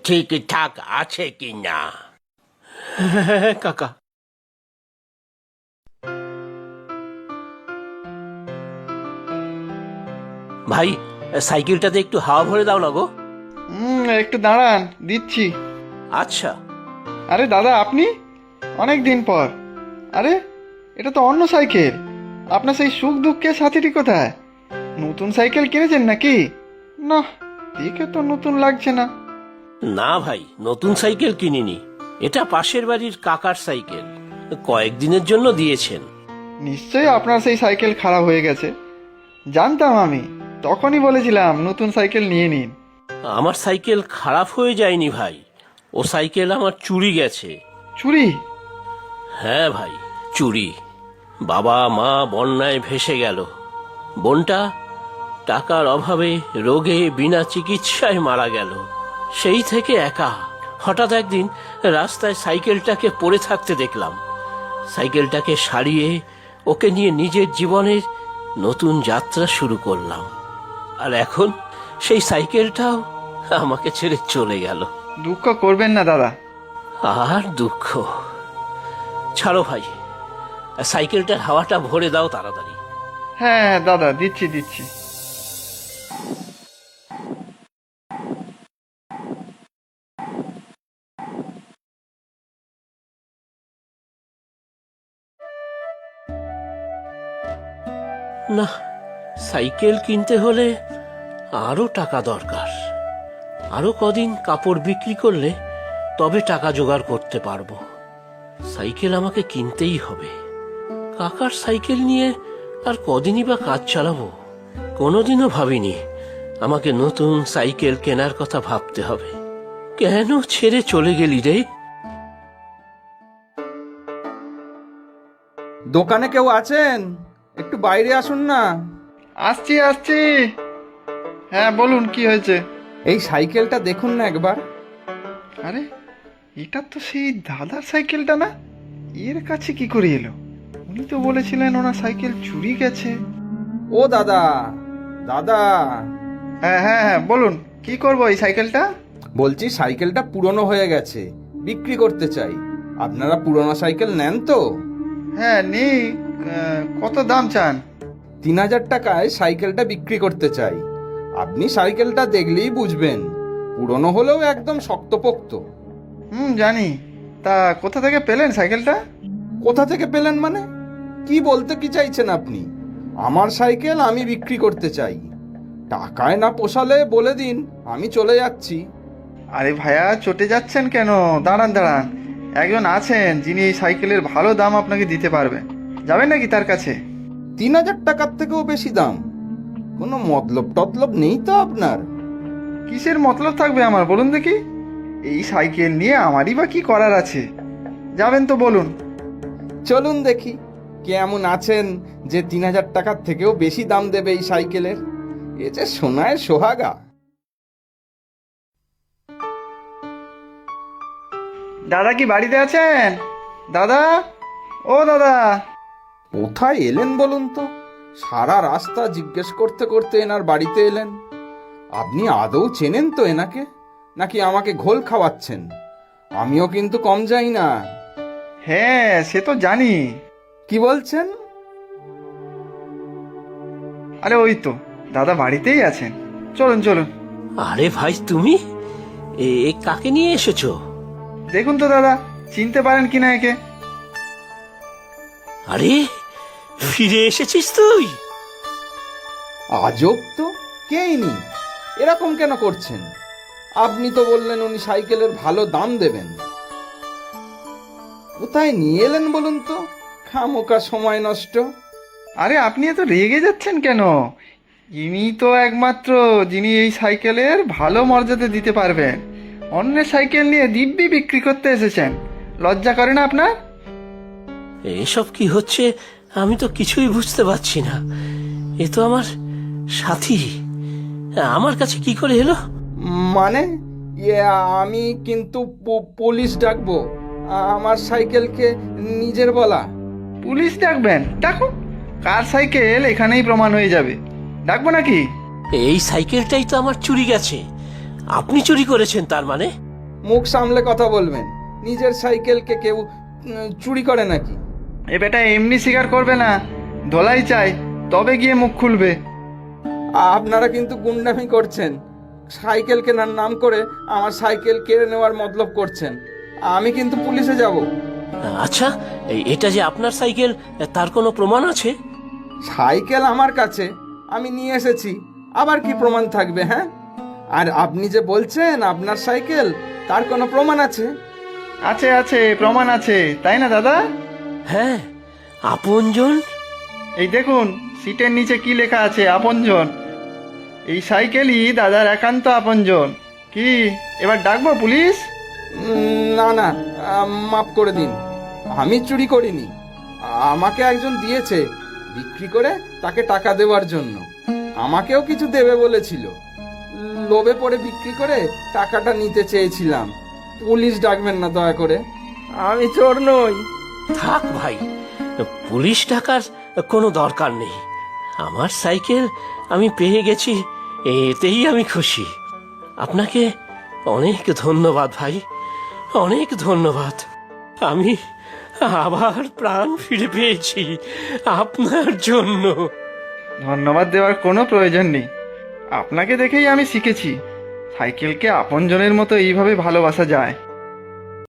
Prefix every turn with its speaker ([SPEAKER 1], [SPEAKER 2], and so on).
[SPEAKER 1] ঠিকঠাক আছে কিনা?
[SPEAKER 2] কাকা। ভাই, সাইকেলটাতে একটু হাওয়া ভরে দাও না গো।
[SPEAKER 3] একটু দাঁড়ান, দিচ্ছি।
[SPEAKER 2] আচ্ছা।
[SPEAKER 3] আরে দাদা, আপনি? অনেক দিন পর। আরে, এটা তো অন্য সাইকেল। আপনার সেই সুখ দুঃখের সাথীটি কোথায়? নতুন সাইকেল কিনেছেন নাকি? না, দেখে তো নতুন লাগছে না।
[SPEAKER 2] না ভাই, নতুন সাইকেল কিনিনি। এটা পাশের বাড়ির কাকার সাইকেল, কয়েকদিনের জন্য দিয়েছেন।
[SPEAKER 3] নিশ্চয়ই আপনার সেই সাইকেল খারাপ হয়ে গেছে। জানতাম আমি, তখনই বলেছিলাম নতুন সাইকেল নিয়ে নিন।
[SPEAKER 2] আমার সাইকেল খারাপ হয়ে যায়নি ভাই, ও সাইকেল আমার চুরি গেছে।
[SPEAKER 3] চুরি?
[SPEAKER 2] হ্যাঁ ভাই, চুরি। বাবা মা বন্যায় ভেসে গেল। বোনটা টাকার অভাবে রোগে বিনা চিকিৎসায় মারা গেল। সেই থেকে একা। হঠাৎ একদিন রাস্তায় সাইকেলটাকে পড়ে থাকতে দেখলাম। সাইকেলটাকে সারিয়ে ওকে নিয়ে নিজের জীবনের নতুন যাত্রা শুরু করলাম। আর এখন সেই সাইকেলটাও আমাকে ছেড়ে চলে গেল।
[SPEAKER 3] দুঃখ করবেন না দাদা।
[SPEAKER 2] আর দুঃখ ছাড়ো ভাই, সাইকেলটার হাওয়াটা ভরে দাও তাড়াতাড়ি।
[SPEAKER 3] হ্যাঁ হ্যাঁ দাদা, দিচ্ছি দিচ্ছি।
[SPEAKER 2] না, সাইকেল কিনতে হলে আরো টাকা দরকার। আরো কদিন কাপড় বিক্রি করলে তবে টাকা জোগাড় করতে পারবো। সাইকেল আমাকে কিনতেই হবে। কাকার সাইকেল নিয়ে আর কদিনই বা কাজ চালাবো। কোনোদিনও ভাবিনি আমাকে নতুন সাইকেল কেনার কথা ভাবতে হবে। কেন ছেড়ে চলে গেলি রে?
[SPEAKER 4] দোকানে কেউ আছেন? একটু বাইরে আসুন না।
[SPEAKER 3] আসছি আসছি। হ্যাঁ বলুন, কি হয়েছে?
[SPEAKER 4] এই সাইকেলটা দেখুন না একবার।
[SPEAKER 3] আরে, এটা তো সেই দাদার সাইকেলটা না? এর কাছে কি করে এলো? উনি তো বলেছিলেন ওনার সাইকেল চুরি গেছে।
[SPEAKER 4] ও দাদা, দাদা।
[SPEAKER 3] হ্যাঁ হ্যাঁ হ্যাঁ, বলুন কি করবো এই সাইকেলটা?
[SPEAKER 4] বলছি সাইকেলটা পুরনো হয়ে গেছে, বিক্রি করতে চাই। আপনারা পুরনো সাইকেল নেন তো?
[SPEAKER 3] হ্যাঁ নি। কত দাম চান?
[SPEAKER 4] 3000 টাকায় সাইকেলটা বিক্রি করতে চাই। আপনি সাইকেলটা দেখলেই বুঝবেন, পুরনো হলেও একদম শক্তপোক্ত।
[SPEAKER 3] জানি। তা কোথা থেকে পেলেন সাইকেলটা?
[SPEAKER 4] কোথা থেকে পেলেন মানে? কি বলতে কি চাইছেন আপনি? আমার সাইকেল আমি বিক্রি করতে চাই। টাকায় না পোষালে বলে দিন, আমি চলে যাচ্ছি।
[SPEAKER 3] আরে ভাইয়া, চটে যাচ্ছেন কেন? দাঁড়ান দাঁড়ান, একজন আছেন যিনি এই সাইকেলের ভালো দাম আপনাকে দিতে পারবেন। যাবেন নাকি তার কাছে?
[SPEAKER 4] 3000 টাকার থেকেও বেশি দাম? কোনো মতলব টতলব নেই তো আপনার?
[SPEAKER 3] কিসের মতলব থাকবে আমার, বলুন দেখি? এই সাইকেল নিয়ে আমারই বা কি করার আছে? যাবেন তো বলুন।
[SPEAKER 4] চলুন দেখি কেমন আছেন যে 3000 টাকার থেকেও বেশি দাম দেবে এই সাইকেলের। এ যে সোনায় সোহাগা।
[SPEAKER 3] দাদা কি বাড়িতে আছেন? দাদা, ও দাদা।
[SPEAKER 4] কোথায় এলেন বলুন তো? সারা রাস্তা জিজ্ঞেস করতে করতে এনার বাড়িতে এলেন। আপনি আদৌ চেনেন তো এনাকে, নাকি আমাকে ঘোল খাওয়াচ্ছেন? আমিও কিন্তু কম যাই না।
[SPEAKER 3] হ্যাঁ, সে তো জানি।
[SPEAKER 4] কি বলছেন?
[SPEAKER 3] আরে ওই তো দাদা বাড়িতেই আছেন, চলুন চলুন।
[SPEAKER 2] আরে ভাই, তুমি কাকে নিয়ে এসেছো?
[SPEAKER 3] দেখুন তো দাদা, চিনতে পারেন কিনা একে?
[SPEAKER 2] আরে, ফিরে এসেছিস তুই?
[SPEAKER 4] আজব তো, কে ইনি? এরকম কেন করছেন? আপনি তো বললেন উনি সাইকেলের ভালো দাম দেবেন। কোথায় নিয়ে এলেন বলুন তো? খামোকা সময় নষ্ট।
[SPEAKER 3] আরে আপনি এত রেগে যাচ্ছেন কেন? ইনি তো একমাত্র যিনি এই সাইকেলের ভালো মর্যাদা দিতে পারবেন। অন্যের সাইকেল নিয়ে দিব্যি বিক্রি করতে এসেছেন। লজ্জা করে না আপনার?
[SPEAKER 2] এসব কি হচ্ছে আমি তো কিছুই বুঝতে পারছি না। এ তো আমার সাথী, আমার কাছে কি করে এলো?
[SPEAKER 4] মানে আমি কিন্তু পুলিশ ডাকবো। আমার সাইকেলকে নিজের বলা।
[SPEAKER 3] পুলিশ ডাকবেন? ডাকুন, কার সাইকেল এখানেই প্রমাণ হয়ে যাবে। ডাকবো নাকি?
[SPEAKER 2] এই সাইকেলটাই তো আমার চুরি গেছে। আপনি চুরি করেছেন তার মানে?
[SPEAKER 4] মুখ সামলে কথা বলবেন। নিজের সাইকেলকে কেউ চুরি করে নাকি?
[SPEAKER 3] এ বেটা এমনি স্বীকার করবে না, ধোলাই চাই, তবে গিয়ে মুখ খুলবে।
[SPEAKER 4] আপনারা কিন্তু গুন্ডামি করছেন। সাইকেল কেনার নাম করে আমার সাইকেল কেড়ে নেওয়ার মতলব করছেন। আমি কিন্তু পুলিশে যাব।
[SPEAKER 2] আচ্ছা, এটা যে আপনার সাইকেল, তার কোনো প্রমাণ আছে?
[SPEAKER 4] সাইকেল আমার কাছে, আমি নিয়ে এসেছি, আবার কি প্রমাণ থাকবে? হ্যাঁ, আর আপনি যে বলছেন আপনার সাইকেল, তার কোনো প্রমাণ আছে?
[SPEAKER 3] আছে আছে, প্রমাণ আছে, তাই না দাদা?
[SPEAKER 2] হ্যাঁ, আপনজন।
[SPEAKER 3] এই দেখুন সিটের নিচে কি লেখা আছে, আপনজন। এই সাইকেলই দাদার একান্ত আপনজন। কি এবার ডাকবো পুলিশ?
[SPEAKER 4] না না, মাফ করে দিন, আমি চুরি করিনি। আমাকে একজন দিয়েছে বিক্রি করে তাকে টাকা দেওয়ার জন্য। আমাকেও কিছু দেবে বলেছিল, লোভে পড়ে বিক্রি করে টাকাটা নিতে চেয়েছিলাম। পুলিশ ডাকবেন না দয়া করে, আমি চোর নই।
[SPEAKER 2] থাক ভাই, পুলিশ ডাকার কোনো দরকার নেই। আমার সাইকেল আমি পেয়ে গেছি, এতেই আমি খুশি। আপনাকে অনেক ধন্যবাদ ভাই, অনেক ধন্যবাদ। আমি আবার প্রাণ ফিরে পেয়েছি আপনার জন্য।
[SPEAKER 3] ধন্যবাদ দেওয়ার কোনো প্রয়োজন নেই, আপনাকে দেখেই আমি শিখেছি সাইকেলকে আপনজনের মতো এইভাবে ভালোবাসা যায়।